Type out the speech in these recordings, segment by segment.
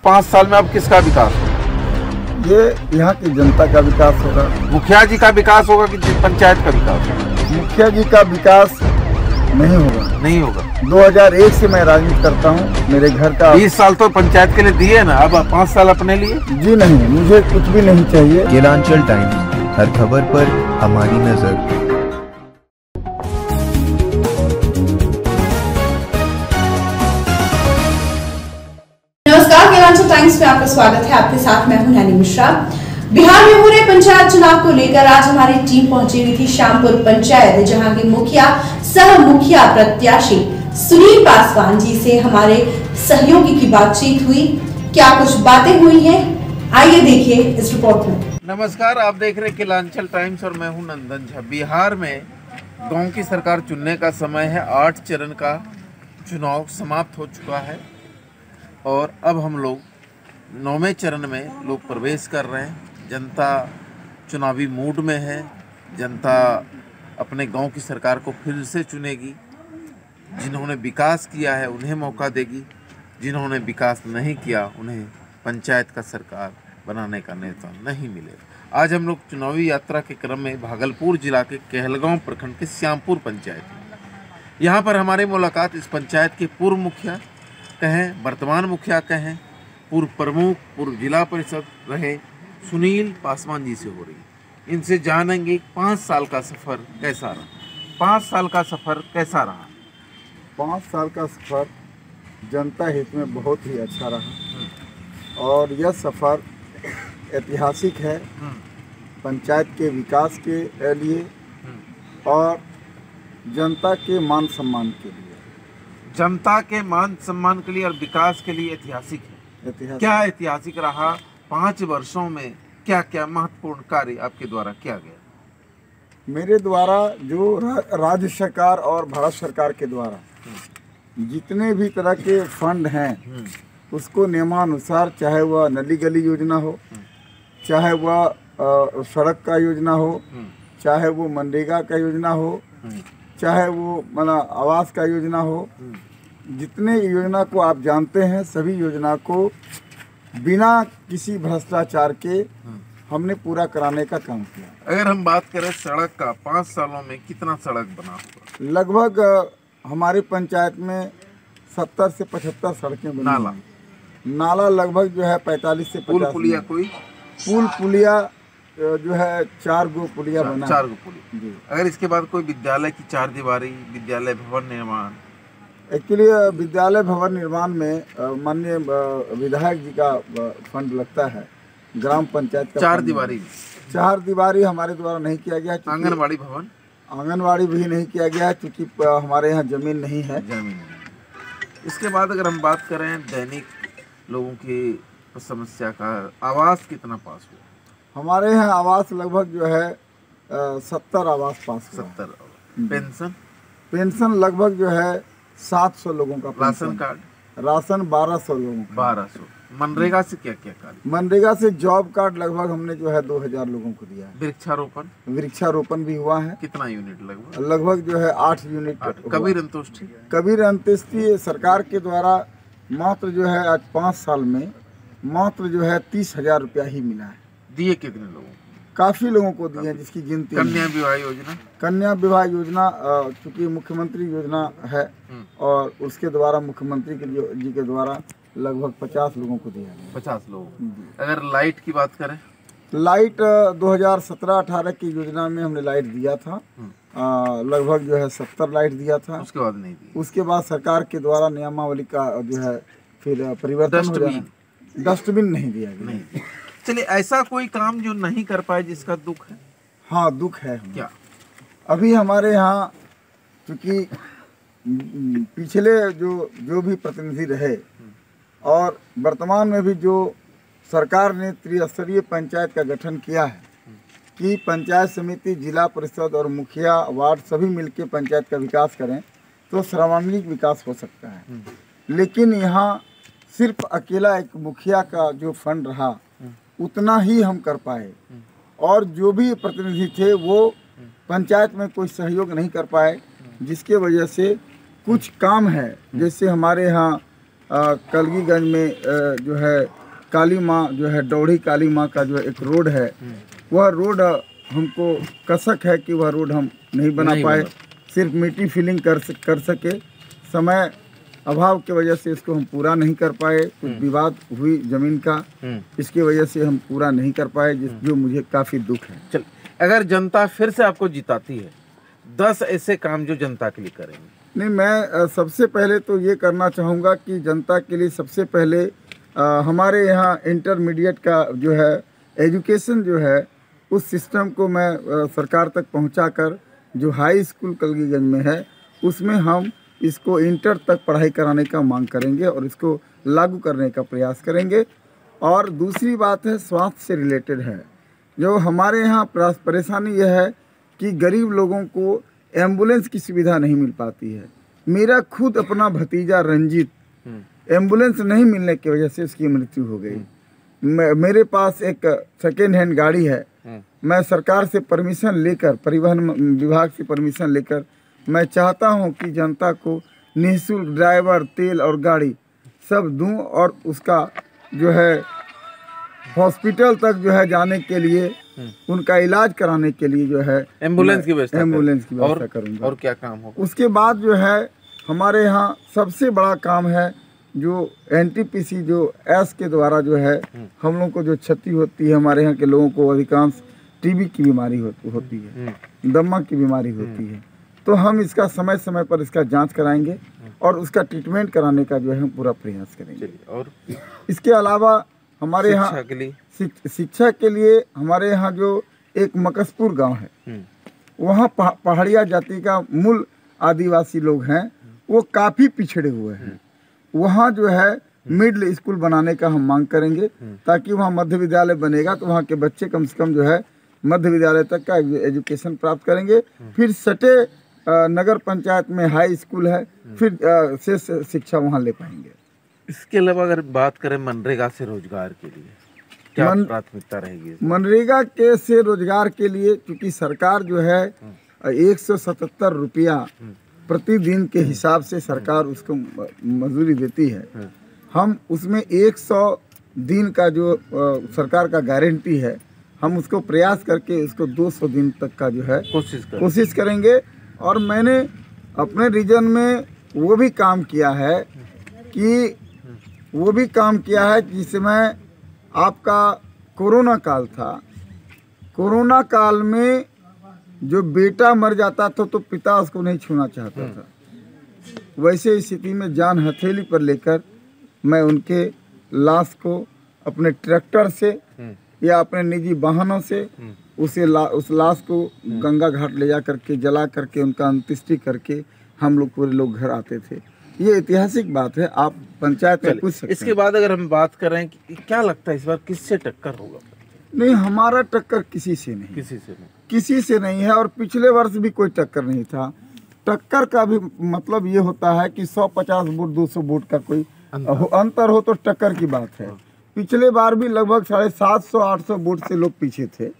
5 साल में अब किसका विकास होगा? ये यहाँ की जनता का विकास होगा। मुखिया जी का विकास होगा कि पंचायत का विकास होगा? मुखिया जी का विकास नहीं होगा। नहीं होगा। 2001 से मैं राजनीति करता हूँ। मेरे घर का 20 साल तो पंचायत के लिए दिए ना, अब 5 साल अपने लिए? जी नहीं, मुझे कुछ भी नहीं चाहिए। गिलांचल टाइम्स, हर खबर पर हमारी नजर। नमस्कार, गिलांचल टाइम्स में आपका स्वागत है। आपके साथ मैं हूं नैनी मिश्रा। बिहार में हो रहे पंचायत चुनाव को लेकर आज हमारी टीम पहुंची हुई थी श्यामपुर पंचायत, जहां के मुखिया सह मुखिया प्रत्याशी सुनील पासवान जी से हमारे सहयोगी की बातचीत हुई। क्या कुछ बातें हुई हैं, आइए देखिए इस रिपोर्ट में। नमस्कार, आप देख रहे गिलांचल टाइम्स और मैं हूं नंदन झा। बिहार में गांव की सरकार चुनने का समय है। 8 चरण का चुनाव समाप्त हो चुका है और अब हम लोग 9वें चरण में लोग प्रवेश कर रहे हैं। जनता चुनावी मूड में है। जनता अपने गांव की सरकार को फिर से चुनेगी। जिन्होंने विकास किया है उन्हें मौका देगी, जिन्होंने विकास नहीं किया उन्हें पंचायत का सरकार बनाने का नेता नहीं मिलेगा। आज हम लोग चुनावी यात्रा के क्रम में भागलपुर जिला के कहलगांव प्रखंड के श्यामपुर पंचायत में, यहाँ पर हमारी मुलाकात इस पंचायत के पूर्व मुखिया कहें, वर्तमान मुखिया कहें, पूर्व प्रमुख, पूर्व जिला परिषद रहे सुनील पासवान जी से हो रही है। इनसे जानेंगे 5 साल का सफ़र कैसा रहा। 5 साल का सफ़र कैसा रहा? 5 साल का सफ़र जनता हित में बहुत ही अच्छा रहा और यह सफ़र ऐतिहासिक है पंचायत के विकास के लिए और जनता के मान सम्मान के लिए। जनता के मान सम्मान के लिए और विकास के लिए ऐतिहासिक है। क्या ऐतिहासिक रहा? 5 वर्षों में क्या क्या महत्वपूर्ण कार्य आपके द्वारा किया गया? मेरे द्वारा जो राज्य सरकार और भारत सरकार के द्वारा जितने भी तरह के फंड हैं उसको नियमानुसार, चाहे वह नली गली योजना हो, चाहे वह सड़क का योजना हो, चाहे वो मनरेगा का योजना हो, चाहे वो आवास का योजना हो, जितने योजना को आप जानते हैं सभी योजना को बिना किसी भ्रष्टाचार के हमने पूरा कराने का काम किया। अगर हम बात करें सड़क का, 5 सालों में कितना सड़क बना होगा? लगभग हमारी पंचायत में 70 से 75 सड़कें बनी। नाला लगभग जो है 45 से 50। पुलिया कोई पुलिया जो है 4 गो पुलिया बना। 4 गो पुलिया। अगर इसके बाद कोई विद्यालय की 4 दीवारी, विद्यालय भवन निर्माण? एक्चुअली विद्यालय भवन निर्माण में माननीय विधायक जी का फंड लगता है। ग्राम पंचायत का 4 दीवारी। 4 दीवारी हमारे द्वारा नहीं किया गया। आंगनबाड़ी भवन? आंगनबाड़ी भी नहीं किया गया है क्योंकि हमारे यहाँ जमीन नहीं है। इसके बाद अगर हम बात करें दैनिक लोगों की समस्या का, आवास कितना पास हुआ? हमारे यहाँ आवास लगभग जो है 70 आवास पास हुआ। 70। पेंशन लगभग जो है 700 लोगों का। Ration card? राशन 1200 लोगों का। 1200। मनरेगा से क्या क्या कार्य? मनरेगा से जॉब कार्ड लगभग हमने जो है 2000 लोगों को दिया है। वृक्षारोपण? वृक्षारोपण भी हुआ है। कितना यूनिट? लगभग जो है 8 यूनिट। कबीर अंत्येष्टि? कबीर अंत्येष्टि सरकार के द्वारा मात्र जो है आज 5 साल में मात्र जो है 30,000 रुपया ही मिला है। दिए कितने लोगों? काफी लोगों को दिए जिसकी गिनती। कन्या विवाह योजना? कन्या विवाह योजना चूँकि मुख्यमंत्री योजना है और उसके द्वारा मुख्यमंत्री जी के द्वारा लगभग 50 लोगों को दिया गया। 50 लोग। अगर लाइट की बात करें? लाइट 2017-18 की योजना में हमने लाइट दिया था। लगभग जो है 70 लाइट दिया था। उसके बाद नहीं दिया। उसके बाद सरकार के द्वारा नियमावली का जो है फिर परिवर्तन हो गया। डस्टबिन नहीं दिया गया। चलिए, ऐसा कोई काम जो नहीं कर पाए जिसका दुख है? हाँ, दुख है। क्या? अभी हमारे यहाँ क्योंकि पिछले जो भी प्रतिनिधि रहे और वर्तमान में भी जो सरकार ने त्रिस्तरीय पंचायत का गठन किया है कि पंचायत समिति, जिला परिषद और मुखिया, वार्ड सभी मिलकर पंचायत का विकास करें तो सर्वांगीण विकास हो सकता है। लेकिन यहाँ सिर्फ अकेला एक मुखिया का जो फंड रहा उतना ही हम कर पाए और जो भी प्रतिनिधि थे वो पंचायत में कोई सहयोग नहीं कर पाए, जिसके वजह से कुछ काम है जैसे हमारे यहाँ कलगीगंज में जो है काली माँ जो है डौड़ी काली माँ का जो एक रोड है, वह रोड हमको कसक है कि वह रोड हम नहीं बना पाए, सिर्फ मिट्टी फिलिंग कर सके। समय अभाव की वजह से इसको हम पूरा नहीं कर पाए, कुछ विवाद हुई जमीन का, इसकी वजह से हम पूरा नहीं कर पाए, जो मुझे काफ़ी दुख है। चल, अगर जनता फिर से आपको जिताती है, 10 ऐसे काम जो जनता के लिए करेंगे? नहीं, मैं सबसे पहले तो ये करना चाहूँगा कि जनता के लिए सबसे पहले हमारे यहाँ इंटरमीडिएट का जो है एजुकेशन जो है उस सिस्टम को मैं सरकार तक पहुँचाकर जो हाई स्कूल कलगीगंज में है उसमें हम इसको इंटर तक पढ़ाई कराने का मांग करेंगे और इसको लागू करने का प्रयास करेंगे। और दूसरी बात है स्वास्थ्य से रिलेटेड है, जो हमारे यहाँ परेशानी यह है कि गरीब लोगों को एम्बुलेंस की सुविधा नहीं मिल पाती है। मेरा खुद अपना भतीजा रंजीत एम्बुलेंस नहीं मिलने की वजह से उसकी मृत्यु हो गई। मेरे पास एक सेकेंड हैंड गाड़ी है, मैं सरकार से परमिशन लेकर, परिवहन विभाग से परमिशन लेकर मैं चाहता हूं कि जनता को निःशुल्क ड्राइवर, तेल और गाड़ी सब दूं और उसका जो है हॉस्पिटल तक जो है जाने के लिए, उनका इलाज कराने के लिए जो है एम्बुलेंस की व्यवस्था करूँगा। और क्या काम होगा? उसके बाद जो है हमारे यहाँ सबसे बड़ा काम है जो NTPC जो एस के द्वारा जो है हम लोग को जो क्षति होती है, हमारे यहाँ के लोगों को अधिकांश टीबी की बीमारी होती है, दमा की बीमारी होती है, तो हम इसका समय समय पर इसका जांच कराएंगे और उसका ट्रीटमेंट कराने का जो है हम पूरा प्रयास करेंगे। और इसके अलावा हमारे यहाँ शिक्षा के लिए हमारे यहाँ जो एक मकसपुर गांव है, वहाँ पहाड़िया जाति का मूल आदिवासी लोग हैं, वो काफ़ी पिछड़े हुए हैं। वहाँ जो है मिडिल स्कूल बनाने का हम मांग करेंगे ताकि वहाँ मध्य विद्यालय बनेगा तो वहाँ के बच्चे कम से कम जो है मध्य विद्यालय तक का एजुकेशन प्राप्त करेंगे। फिर सटे नगर पंचायत में हाई स्कूल है, फिर से शिक्षा वहाँ ले पाएंगे। इसके अलावा अगर बात करें मनरेगा से रोजगार के लिए क्या प्राथमिकता रहेगी? मनरेगा के से रोजगार के लिए क्योंकि सरकार जो है 177 रुपया प्रतिदिन के हिसाब से सरकार उसको मजदूरी देती है। हम उसमें 100 दिन का जो सरकार का गारंटी है, हम उसको प्रयास करके उसको 200 दिन तक का जो है कोशिश करेंगे। और मैंने अपने रीजन में वो भी काम किया है जिसमें आपका कोरोना काल था। कोरोना काल में जो बेटा मर जाता था तो पिता उसको नहीं छूना चाहता था। वैसे स्थिति में जान हथेली पर लेकर मैं उनके लाश को अपने ट्रैक्टर से या अपने निजी वाहनों से उस लाश को गंगा घाट ले जा करके जला करके उनका अंत्येष्टि करके हम लोग पूरे लोग घर आते थे। ये ऐतिहासिक बात है, आप पंचायत में पूछ सकते हैं। इसके बाद अगर हम बात करें कि क्या लगता है इस बार किससे टक्कर होगा? नहीं, हमारा टक्कर किसी से नहीं है और पिछले वर्ष भी कोई टक्कर नहीं था। टक्कर का भी मतलब ये होता है कि 150 वोट 200 वोट का कोई अंतर हो तो टक्कर की बात है। पिछले बार भी लगभग 750-800 वोट से लोग पीछे थे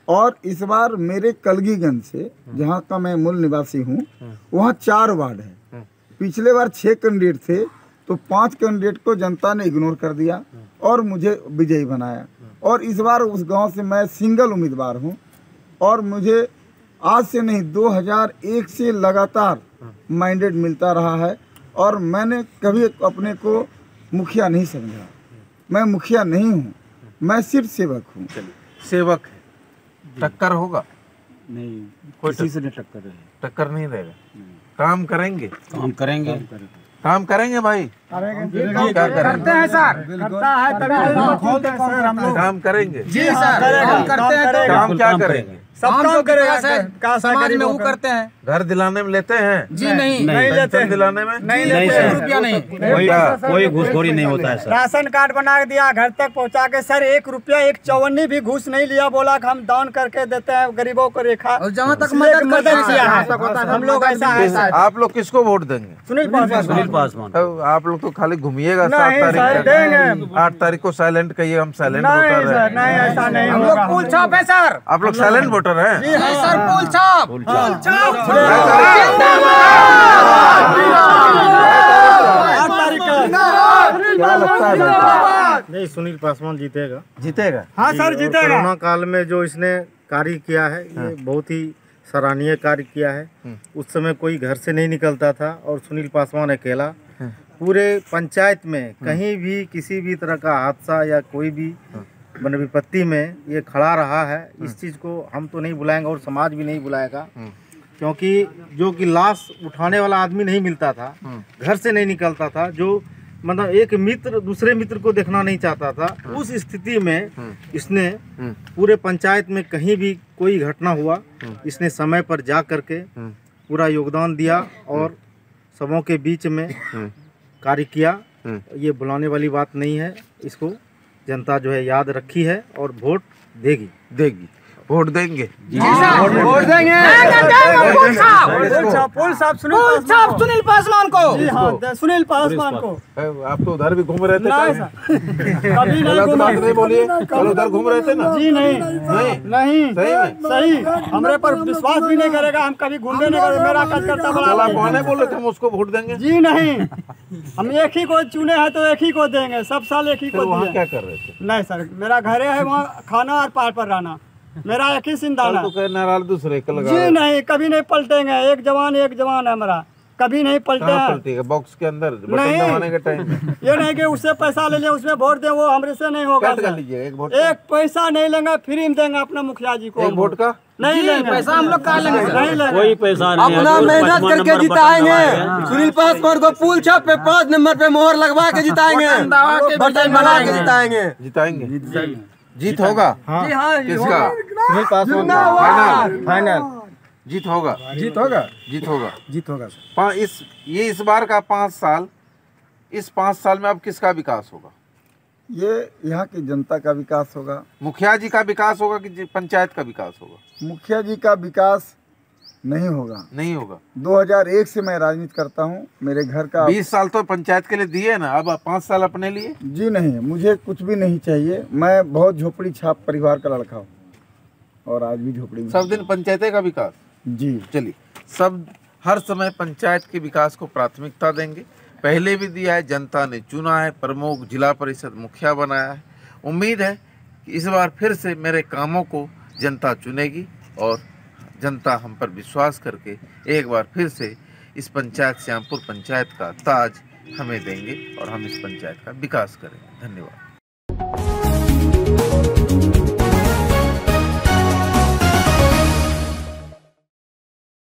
और इस बार मेरे कलगीगंज से, जहाँ का मैं मूल निवासी हूँ, वहाँ 4 वार्ड है। पिछले बार 6 कैंडिडेट थे तो 5 कैंडिडेट को जनता ने इग्नोर कर दिया और मुझे विजयी बनाया। और इस बार उस गांव से मैं सिंगल उम्मीदवार हूं और मुझे आज से नहीं 2001 से लगातार मैंडेट मिलता रहा है और मैंने कभी अपने को मुखिया नहीं समझा। मैं मुखिया नहीं हूं, मैं सिर्फ सेवक हूं। सेवक है, टक्कर होगा? नहीं, कोई किसी से नहीं टक्कर नहीं रहेगा। काम करेंगे काम करेंगे भाई, क्या करते हैं सर, करता है तभी हम लोग काम करेंगे। जी सर, हम करते हैं। काम क्या करेंगे? सब काम करेगा सर, समाज में वो करते हैं। घर दिलाने में लेते हैं? जी नहीं लेते। दिलाने में नहीं लेते, रुपया नहीं, कोई घूसखोरी नहीं होता है सर। राशन कार्ड बना दिया, घर तक पहुंचा के सर 1 रुपया 1 चौवन्नी भी घूस नहीं लिया। बोला कि हम दान करके देते हैं गरीबों को रेखा, और जहाँ तक मदद किया है हम लोग। ऐसा है। आप लोग किसको वोट देंगे? सुनील पासवान। आप लोग तो खाली घूमिएगा। 8 तारीख को साइलेंट कहिए, हम साइलेंट वोटर हैं। नहीं, ऐसा नहीं, हम लोग फूल छाप है सर। आप लोग साइलेंट वोटर हैं? जी हाँ सर, फूल छाप। 8 तारीख क्या लगता है भाई? नहीं, सुनील पासवान जीतेगा। जीतेगा। हाँ सर जीतेगा। कोरोना काल में जो इसने कार्य किया है ये बहुत ही सराहनीय कार्य किया है। उस समय कोई घर से नहीं निकलता था और सुनील पासवान अकेला पूरे पंचायत में कहीं भी किसी भी तरह का हादसा या कोई भी विपत्ति में ये खड़ा रहा है। इस चीज़ को हम तो नहीं बुलाएंगे और समाज भी नहीं बुलाएगा, क्योंकि जो कि लाश उठाने वाला आदमी नहीं मिलता था, घर से नहीं निकलता था, जो मतलब एक मित्र दूसरे मित्र को देखना नहीं चाहता था, उस स्थिति में इसने पूरे पंचायत में कहीं भी कोई घटना हुआ इसने समय पर जा करके पूरा योगदान दिया और सबों के बीच में कार्य किया। ये बुलाने वाली बात नहीं है, इसको जनता जो है याद रखी है और वोट देगी। वोट देंगे। वोट देंगे। सुनील पासवान को। जी हाँ, सुनील पासवान को। आप तो उधर भी घूम रहे थे। कभी नहीं बोलिए, कल उधर घूम रहे थे ना। जी नहीं सही हमारे पर विश्वास भी नहीं करेगा, हम कभी घूमने नहीं करेंगे। मेरा कार्यकर्ता बड़ा बोल रहे थे हम उसको वोट देंगे। जी नहीं, हम एक ही को चुने हैं तो एक ही को देंगे, सब साल एक ही को। वहाँ क्या कर रहे थे? नहीं सर, मेरा घर है वहाँ, खाना और पहाड़ पर रहना, मेरा एक ही सिंधाना। तो दूसरे जी नहीं, कभी नहीं पलटेंगे। एक जवान है मेरा, कभी नहीं पलटे। बॉक्स के अंदर बटन दबाने के टाइम ये नहीं कि उससे पैसा ले लिया उसमें वोट दे, वो हमरे से नहीं होगा। एक पैसा नहीं लेंगे, फ्री में देंगे अपना मुखिया जी को। एक वोट का नहीं लेंगे पैसा, हम लोग कहाँ लेंगे? नहीं लेंगे, कोई पैसा नहीं। अपना मेहनत करके जिताएंगे। सुनील पासवान को पुल छाप पे 5 नंबर पे मोहर लगवा के जिताएंगे, बटन बना के जिताएंगे। जीत होगा। जी हाँ, किसका? सुनील पासवान फाइनल जीत होगा सर। इस बार का 5 साल, इस 5 साल में अब किसका विकास होगा? ये यहाँ की जनता का विकास होगा। मुखिया जी का विकास होगा कि पंचायत का विकास होगा? मुखिया जी का विकास नहीं होगा। 2001 से मैं राजनीति करता हूँ। मेरे घर का 20 साल तो पंचायत के लिए दिए ना, अब 5 साल अपने लिए? जी नहीं, मुझे कुछ भी नहीं चाहिए। मैं बहुत झोपड़ी छाप परिवार का लड़का हूँ और आज भी झोपड़ी में। सब दिन पंचायत का विकास। जी चलिए, सब हर समय पंचायत के विकास को प्राथमिकता देंगे। पहले भी दिया है, जनता ने चुना है, प्रमुख जिला परिषद मुखिया बनाया है। उम्मीद है कि इस बार फिर से मेरे कामों को जनता चुनेगी और जनता हम पर विश्वास करके एक बार फिर से इस पंचायत, श्यामपुर पंचायत का ताज हमें देंगे और हम इस पंचायत का विकास करेंगे। धन्यवाद।